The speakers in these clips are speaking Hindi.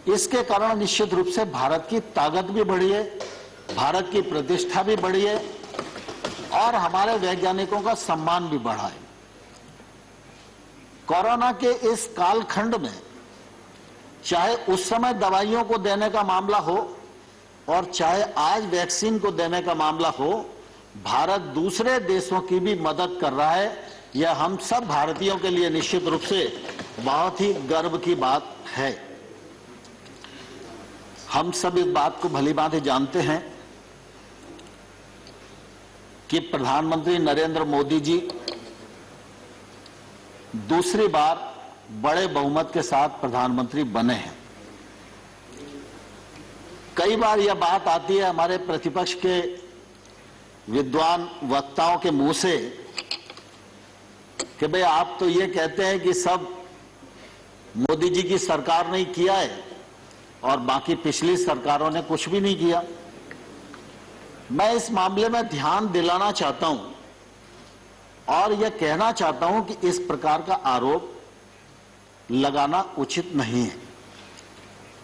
इसके कारण निश्चित रूप से भारत की ताकत भी बढ़ी है, भारत की प्रतिष्ठा भी बढ़ी है और हमारे वैज्ञानिकों का सम्मान भी बढ़ा है। कोरोना के इस कालखंड में चाहे उस समय दवाइयों को देने का मामला हो और चाहे आज वैक्सीन को देने का मामला हो, भारत दूसरे देशों की भी मदद कर रहा है। यह हम सब भारतीयों के लिए निश्चित रूप से बहुत ही गर्व की बात है। हम सब इस बात को भलीभांति जानते हैं कि प्रधानमंत्री नरेंद्र मोदी जी दूसरी बार बड़े बहुमत के साथ प्रधानमंत्री बने हैं। कई बार यह बात आती है हमारे प्रतिपक्ष के विद्वान वक्ताओं के मुंह से कि भाई आप तो ये कहते हैं कि सब मोदी जी की सरकार ने किया है और बाकी पिछली सरकारों ने कुछ भी नहीं किया। मैं इस मामले में ध्यान दिलाना चाहता हूं और यह कहना चाहता हूं कि इस प्रकार का आरोप लगाना उचित नहीं है।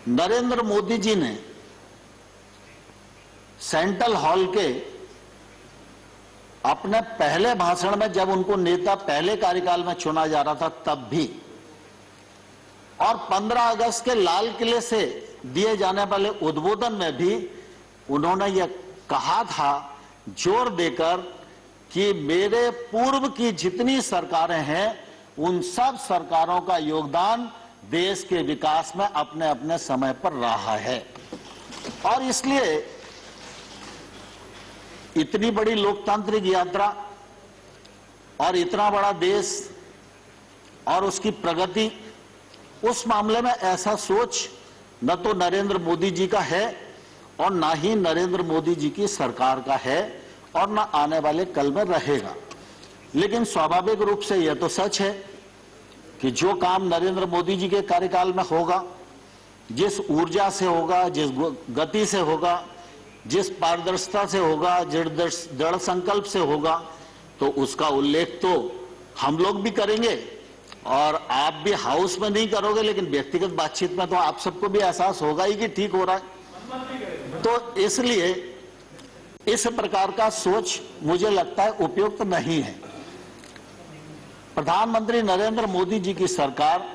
नरेंद्र मोदी जी ने सेंट्रल हॉल के अपने पहले भाषण में, जब उनको नेता पहले कार्यकाल में चुना जा रहा था तब भी, और 15 अगस्त के लाल किले से दिए जाने वाले उद्बोधन में भी उन्होंने यह कहा था जोर देकर कि मेरे पूर्व की जितनी सरकारें हैं उन सब सरकारों का योगदान देश के विकास में अपने अपने समय पर रहा है। और इसलिए इतनी बड़ी लोकतांत्रिक यात्रा और इतना बड़ा देश और उसकी प्रगति, उस मामले में ऐसा सोच न तो नरेंद्र मोदी जी का है और ना ही नरेंद्र मोदी जी की सरकार का है और ना आने वाले कल में रहेगा। लेकिन स्वाभाविक रूप से यह तो सच है कि जो काम नरेंद्र मोदी जी के कार्यकाल में होगा, जिस ऊर्जा से होगा, जिस गति से होगा, जिस पारदर्शिता से होगा, जिस दृढ़ संकल्प से होगा, तो उसका उल्लेख तो हम लोग भी करेंगे और आप भी हाउस में नहीं करोगे, लेकिन व्यक्तिगत बातचीत में तो आप सबको भी एहसास होगा ही कि ठीक हो रहा है। तो इसलिए इस प्रकार का सोच मुझे लगता है उपयुक्त नहीं है। प्रधानमंत्री नरेंद्र मोदी जी की सरकार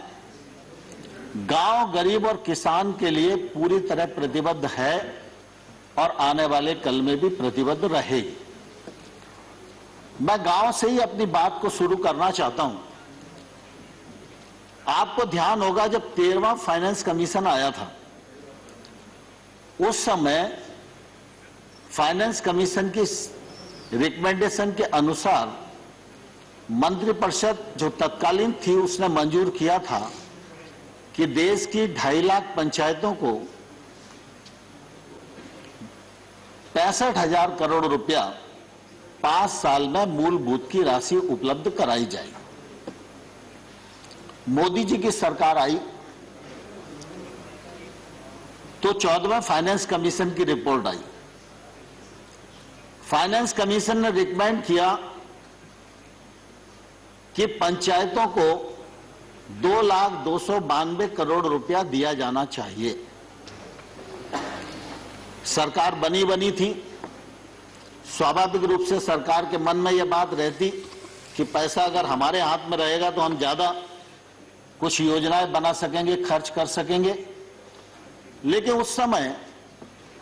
गांव, गरीब और किसान के लिए पूरी तरह प्रतिबद्ध है और आने वाले कल में भी प्रतिबद्ध रहेगी। मैं गांव से ही अपनी बात को शुरू करना चाहता हूं। आपको ध्यान होगा जब 13वां फाइनेंस कमीशन आया था, उस समय फाइनेंस कमीशन की रिकमेंडेशन के अनुसार मंत्रिपरिषद जो तत्कालीन थी उसने मंजूर किया था कि देश की 2.5 लाख पंचायतों को 65,000 करोड़ रुपया 5 साल में मूलभूत की राशि उपलब्ध कराई जाएगी। मोदी जी की सरकार आई तो 14वें फाइनेंस कमीशन की रिपोर्ट आई। फाइनेंस कमीशन ने रिकमेंड किया कि पंचायतों को 2,292 करोड़ रुपया दिया जाना चाहिए। सरकार बनी थी, स्वाभाविक रूप से सरकार के मन में यह बात रहती कि पैसा अगर हमारे हाथ में रहेगा तो हम ज्यादा कुछ योजनाएं बना सकेंगे, खर्च कर सकेंगे। लेकिन उस समय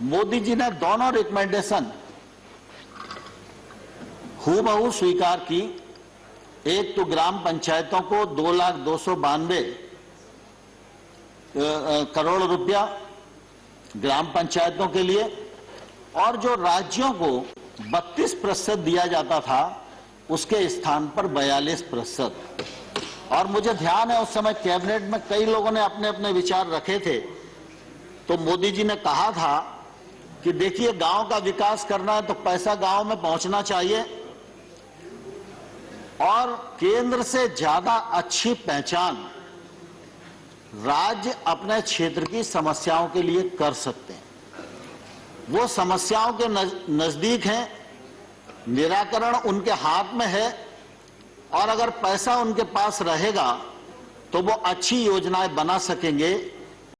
मोदी जी ने दोनों रिकमेंडेशन हूबहू स्वीकार की। एक तो ग्राम पंचायतों को 2,292 करोड़ रुपया ग्राम पंचायतों के लिए, और जो राज्यों को 32% दिया जाता था उसके स्थान पर 42%। और मुझे ध्यान है उस समय कैबिनेट में कई लोगों ने अपने अपने विचार रखे थे। तो मोदी जी ने कहा था कि देखिए गांव का विकास करना है तो पैसा गांव में पहुंचना चाहिए और केंद्र से ज्यादा अच्छी पहचान राज्य अपने क्षेत्र की समस्याओं के लिए कर सकते हैं। वो समस्याओं के नजदीक हैं, निराकरण उनके हाथ में है और अगर पैसा उनके पास रहेगा तो वो अच्छी योजनाएं बना सकेंगे